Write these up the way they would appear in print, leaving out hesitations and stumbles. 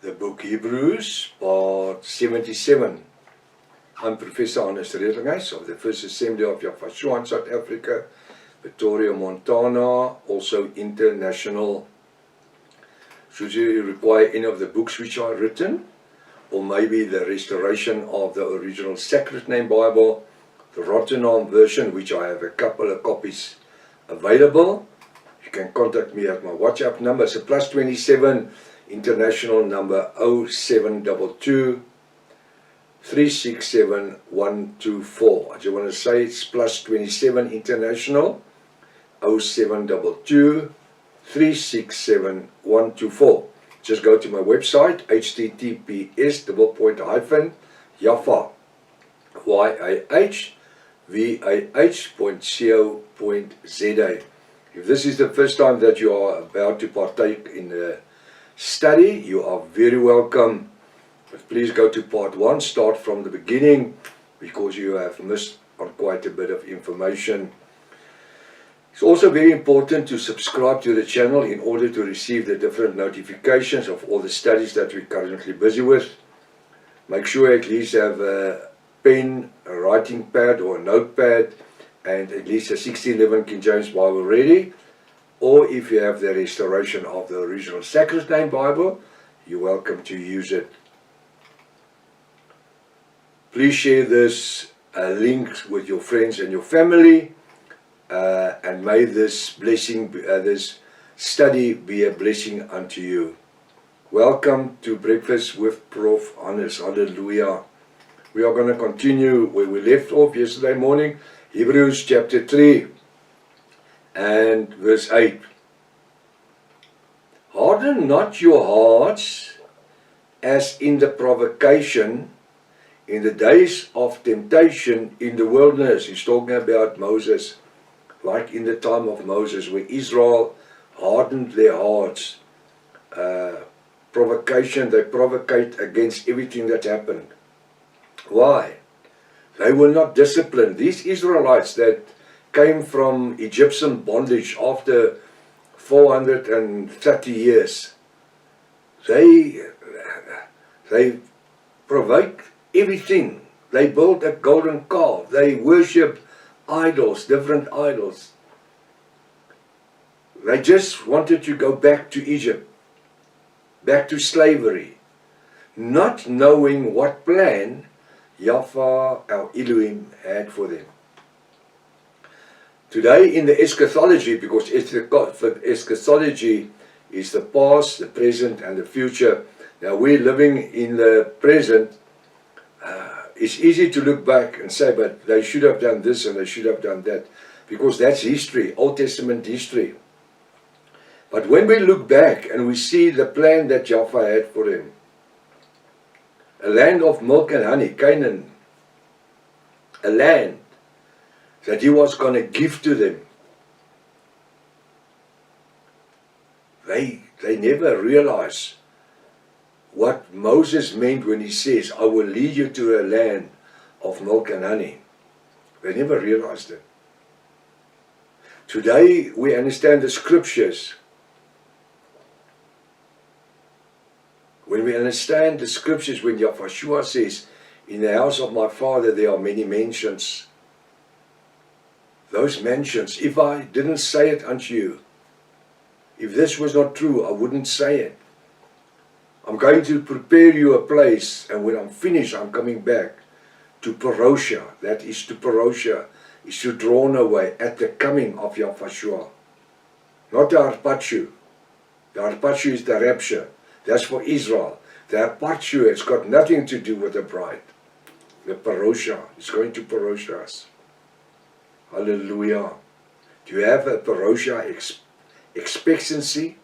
The book Hebrews, part 77. I'm Professor Hannes Redinghuis of the First Assembly of Yafashua in South Africa, Pretoria, Montana, also international. Should you require any of the books which are written, or maybe the restoration of the original Sacred Name Bible, the Rotterdam version, which I have a couple of copies available, you can contact me at my WhatsApp number. It's a +27 international number 0722 367 124. I just want to say it's +27 international 0722 367 124. Just go to my website, https://yafah.co.za. If this is the first time that you are about to partake in the study, you are very welcome. But please go to part 1, start from the beginning, because you have missed on quite a bit of information. It's also very important to subscribe to the channel in order to receive the different notifications of all the studies that we're currently busy with. Make sure at least have a pen, a writing pad or a notepad, and at least a 1611 King James Bible ready. Or if you have the restoration of the original Sacred Name Bible, you're welcome to use it. Please share this link with your friends and your family, and may this blessing, this study be a blessing unto you. Welcome to Breakfast with Prof. Hannes. Hallelujah. We are going to continue where we left off yesterday morning, Hebrews chapter 3 and verse 8. Harden not your hearts as in the provocation in the days of temptation in the wilderness. He's talking about Moses, like in the time of Moses, where Israel hardened their hearts. Provocation, they provocate against everything that happened. Why? They were not disciplined. These Israelites that came from Egyptian bondage after 430 years, they provoked everything. They built a golden calf. They worshipped idols, different idols. They just wanted to go back to Egypt, back to slavery, not knowing what plan Yahweh, our Elohim, had for them. Today in the eschatology, because eschatology is the past, the present, and the future. Now we're living in the present. It's easy to look back and say, but they should have done this and they should have done that, because that's history, Old Testament history. But when we look back and we see the plan that Yahweh had for them, a land of milk and honey, Canaan, a land that he was going to give to them, they never realized what Moses meant when he says, I will lead you to a land of milk and honey. They never realized it. Today we understand the scriptures. When we understand the scriptures, when Yahweh says, in the house of my Father there are many mansions. Those mansions, if I didn't say it unto you, if this was not true, I wouldn't say it. I'm going to prepare you a place, and when I'm finished, I'm coming back to Perosia. That is to Perosia, is to drawn away at the coming of Yahweh. Not the Arpachu. The Arpachu is the rapture. That's for Israel. The Arpachu has got nothing to do with the bride. The Perosia is going to Perosia us. Hallelujah. Do you have a Perosia expectancy?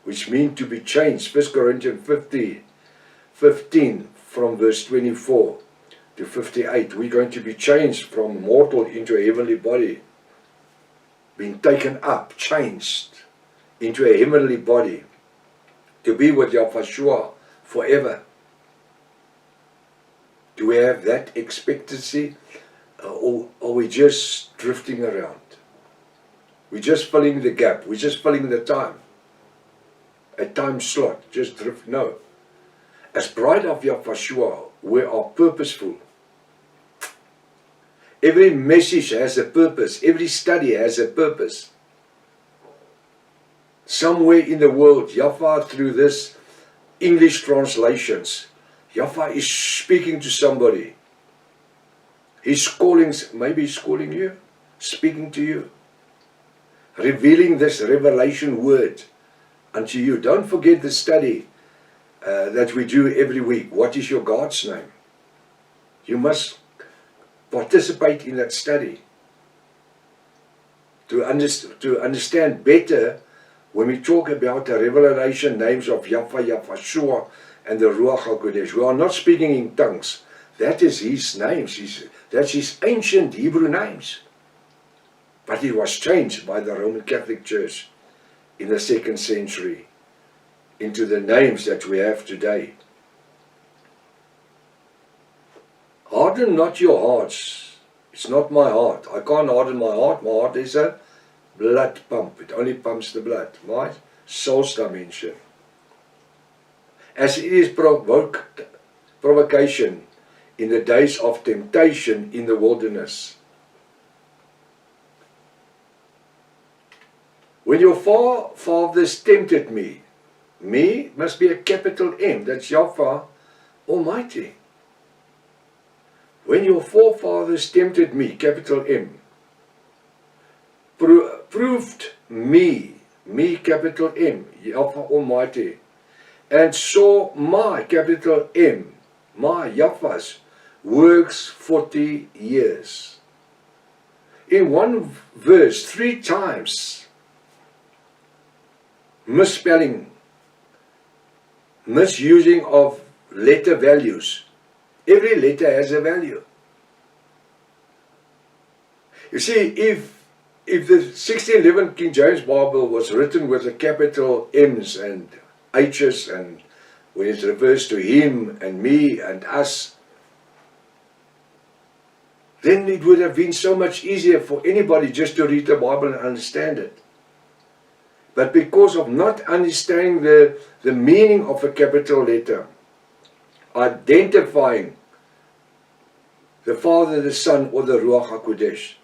Which mean to be changed. 1 Corinthians 15 from verse 24 to 58. We're going to be changed from mortal into a heavenly body. Being taken up, changed into a heavenly body. To be with Yahweh forever. Do we have that expectancy? Or are we just drifting around? We're just filling the gap. We're just filling the time. A time slot, just drift. No. As bride of Yahweh, we are purposeful. Every message has a purpose. Every study has a purpose. Somewhere in the world, Yahweh, through this English translations, Yahweh is speaking to somebody. He's calling, maybe he's calling you, speaking to you, revealing this revelation word unto you. Don't forget the study that we do every week. What is your God's name? You must participate in that study to understand better when we talk about the revelation names of Yahweh, Yahweh, and the Ruach HaKodesh. We are not speaking in tongues. That is his names. That's his ancient Hebrew names. But it was changed by the Roman Catholic Church in the 2nd century into the names that we have today. Harden not your hearts. It's not my heart. I can't harden my heart. My heart is a blood pump. It only pumps the blood. My soul's dimension. As it is provocation in the days of temptation in the wilderness. When your forefathers tempted me must be a capital M. That's Yahweh Almighty. When your forefathers tempted me, capital M, proved me, capital M, Yahweh Almighty, and saw my, capital M, my Yahweh's works 40 years. In one verse, 3 times, misspelling, misusing of letter values. Every letter has a value. You see, if the 1611 King James Bible was written with the capital M's and H's, and when it refers to him and me and us, then it would have been so much easier for anybody just to read the Bible and understand it. But because of not understanding the meaning of a capital letter, identifying the Father, the Son, or the Ruach HaKodesh.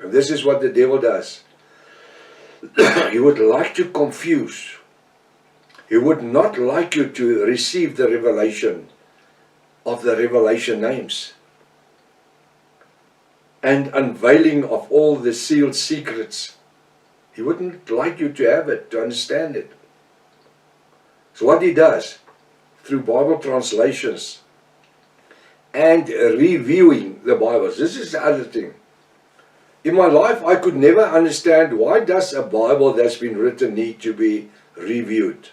And this is what the devil does. He would like to confuse. He would not like you to receive the revelation of the revelation names and unveiling of all the sealed secrets. He wouldn't like you to have it, to understand it. So what he does, through Bible translations and reviewing the Bibles, this is the other thing. In my life, I could never understand why does a Bible that's been written need to be reviewed.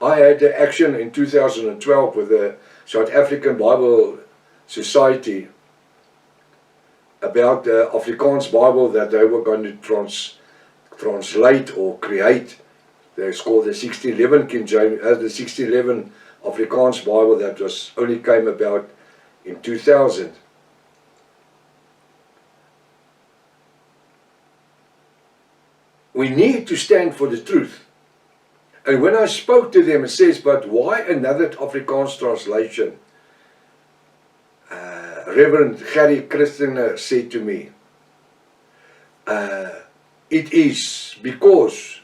I had an action in 2012 with the South African Bible Society about the Afrikaans Bible that they were going to translate or create. It's called the 1611 King James, the 1611 Afrikaans Bible that was only came about in 2000. We need to stand for the truth. And when I spoke to them, it says, but why another Afrikaans translation? Reverend Gary Christener said to me, it is because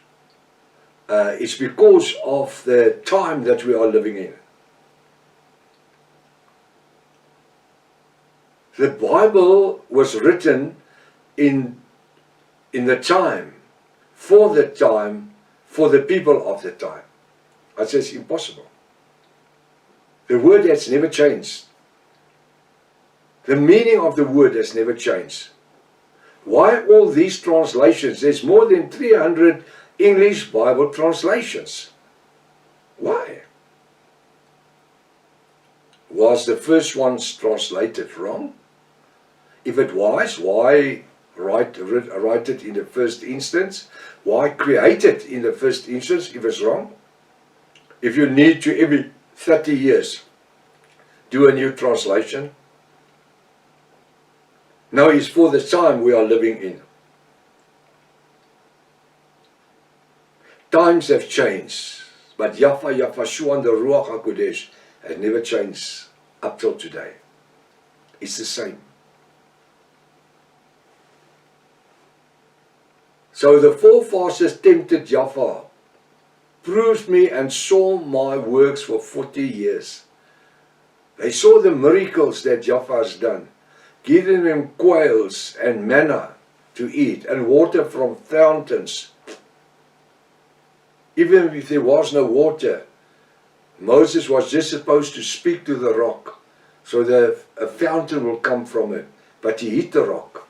it's because of the time that we are living in. The Bible was written in the time, for the people of the time. I say it's impossible. The word has never changed. The meaning of the word has never changed. Why all these translations? There's more than 300 English Bible translations. Why? Was the first ones translated wrong? If it was, why write it in the first instance? Why create it in the first instance if it's wrong? If you need to every 30 years do a new translation. Now it's for the time we are living in. Times have changed, but Yahweh and the Ruach HaKodesh has never changed up till today. It's the same. So the forefathers tempted Yahweh, proved me and saw my works for 40 years. They saw the miracles that Yahweh has done, giving them quails and manna to eat and water from fountains. Even if there was no water, Moses was just supposed to speak to the rock so that a fountain will come from it. But he hit the rock,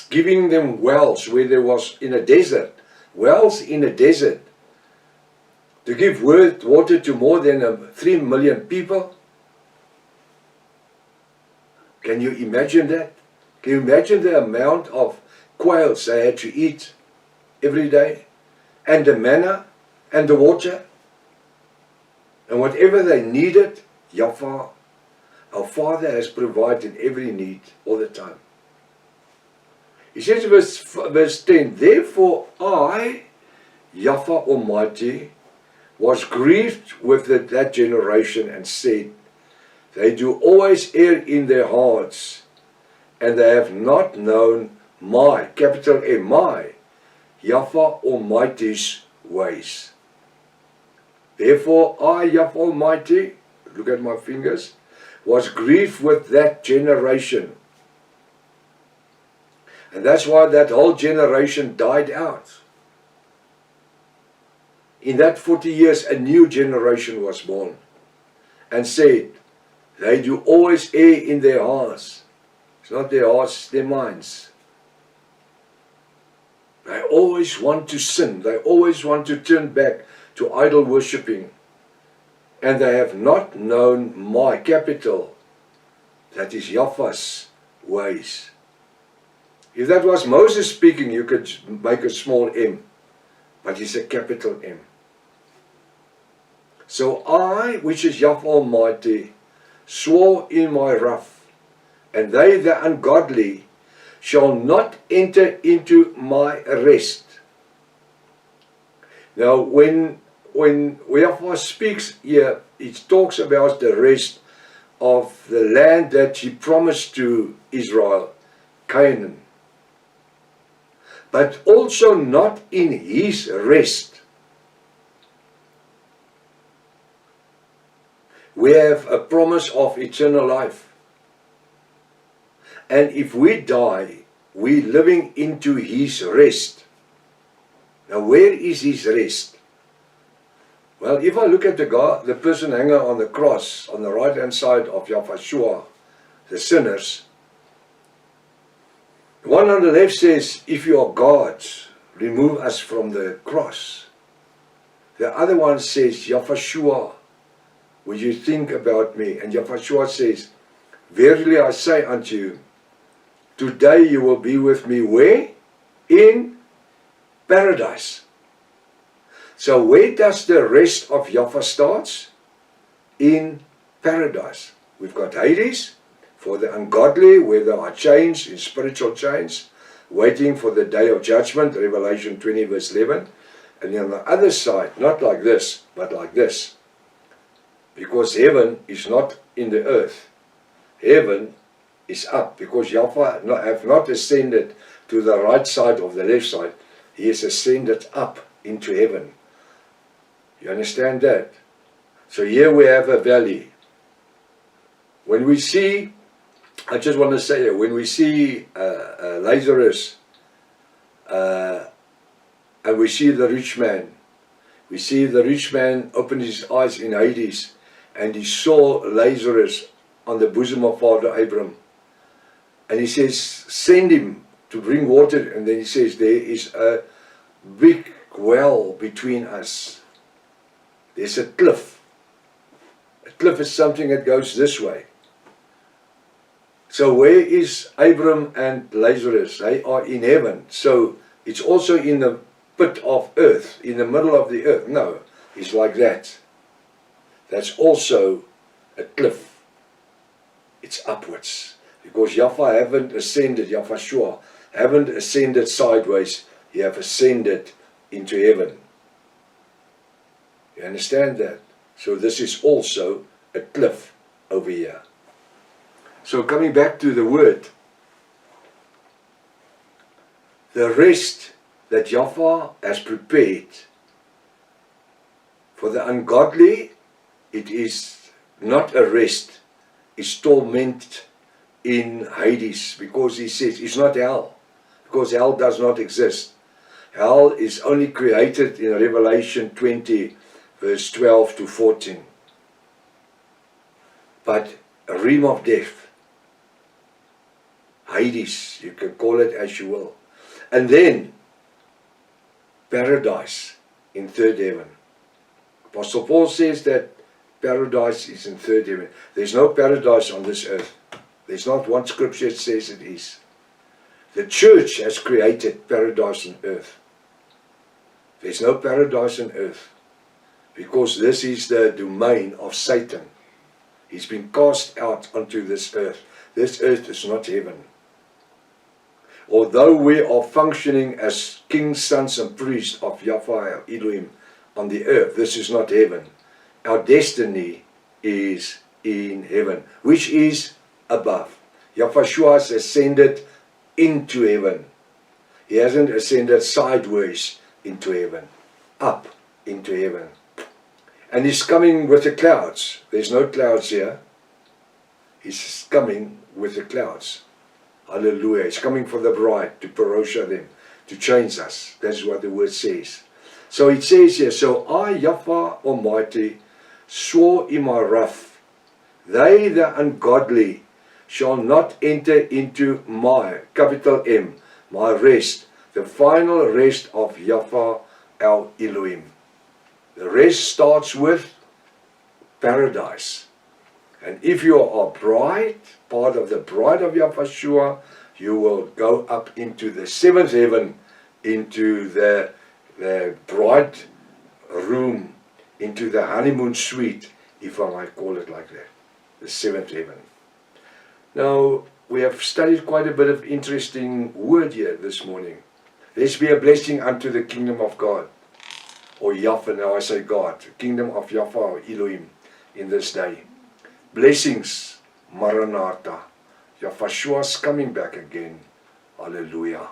giving them wells where there was in a desert. Wells in a desert. To give water to more than 3 million people. Can you imagine that? Can you imagine the amount of quails they had to eat every day? And the manna and the water? And whatever they needed, Yahweh, our Father, has provided every need all the time. He says in verse 10, therefore I, Yahweh Almighty, was grieved with that generation and said, they do always err in their hearts, and they have not known my, capital M, my, Yahweh Almighty's ways. Therefore I, Yahweh Almighty, look at my fingers, was grieved with that generation. And that's why that whole generation died out. In that 40 years, a new generation was born and said, they do always err in their hearts. It's not their hearts, it's their minds. They always want to sin. They always want to turn back to idol worshipping. And they have not known my, capital, that is Yahweh's ways. If that was Moses speaking, you could make a small m, but it's a capital M. So I, which is Yahweh Almighty, swore in my wrath, and they, the ungodly, shall not enter into my rest. Now, when Yahweh speaks here, it talks about the rest of the land that he promised to Israel, Canaan. But also not in his rest. We have a promise of eternal life. And if we die, we're living into his rest. Now where is his rest? Well, if I look at the person hanging on the cross, on the right hand side of Yahweh, the sinners, the one on the left says, if you are God's, remove us from the cross. The other one says, Yahweh, will you think about me? And Yahweh says, verily I say unto you, today you will be with me where? In paradise. So where does the rest of Yahweh starts? In paradise. We've got Hades, for the ungodly, where they are chains, in spiritual chains, waiting for the day of judgment, Revelation 20 verse 11. And on the other side, not like this, but like this. Because heaven is not in the earth. Heaven is up, because Yahweh have not ascended to the right side or the left side. He has ascended up into heaven. You understand that? So here we have a valley. When we see, I just want to say, when we see Lazarus and we see the rich man, we see the rich man open his eyes in Hades, and he saw Lazarus on the bosom of Father Abraham. And he says, send him to bring water. And then he says, there is a big well between us. There's a cliff. A cliff is something that goes this way. So where is Abraham and Lazarus? They are in heaven. So it's also in the pit of earth, in the middle of the earth. No, it's like that. That's also a cliff. It's upwards. Because Yahweh haven't ascended, Yahweh haven't ascended sideways. He have ascended into heaven. You understand that? So this is also a cliff over here. So coming back to the word, the rest that Yahweh has prepared for the ungodly, it is not a rest, it's torment in Hades, because he says it's not hell, because hell does not exist. Hell is only created in Revelation 20 verse 12 to 14. But a realm of death, Hades, you can call it as you will. And then paradise in third heaven. Apostle Paul says that paradise is in third heaven. There's no paradise on this earth. There's not one scripture that says it is. The church has created paradise on earth. There's no paradise on earth, because this is the domain of Satan. He's been cast out onto this earth. This earth is not heaven. Although we are functioning as kings, sons and priests of Yahweh Elohim on the earth, this is not heaven. Our destiny is in heaven, which is above. Yahweh has ascended into heaven. He hasn't ascended sideways into heaven, up into heaven. And he's coming with the clouds. There's no clouds here. He's coming with the clouds. Hallelujah. He's coming for the bride to parosha them, to change us. That's what the word says. So it says here, so I, Yahweh Almighty, swore in my wrath, they the ungodly shall not enter into my, capital M, my rest, the final rest of Yahweh our Elohim. The rest starts with paradise. And if you are a bride, part of the bride of Yahweh, you will go up into the seventh heaven, into the bride room, into the honeymoon suite, if I might call it like that, the seventh heaven. Now, we have studied quite a bit of interesting word here this morning. Let's be a blessing unto the kingdom of God, or Yahweh, now I say God, the kingdom of Yahweh Elohim in this day. Blessings, Maranatha. Yahweh is coming back again. Hallelujah.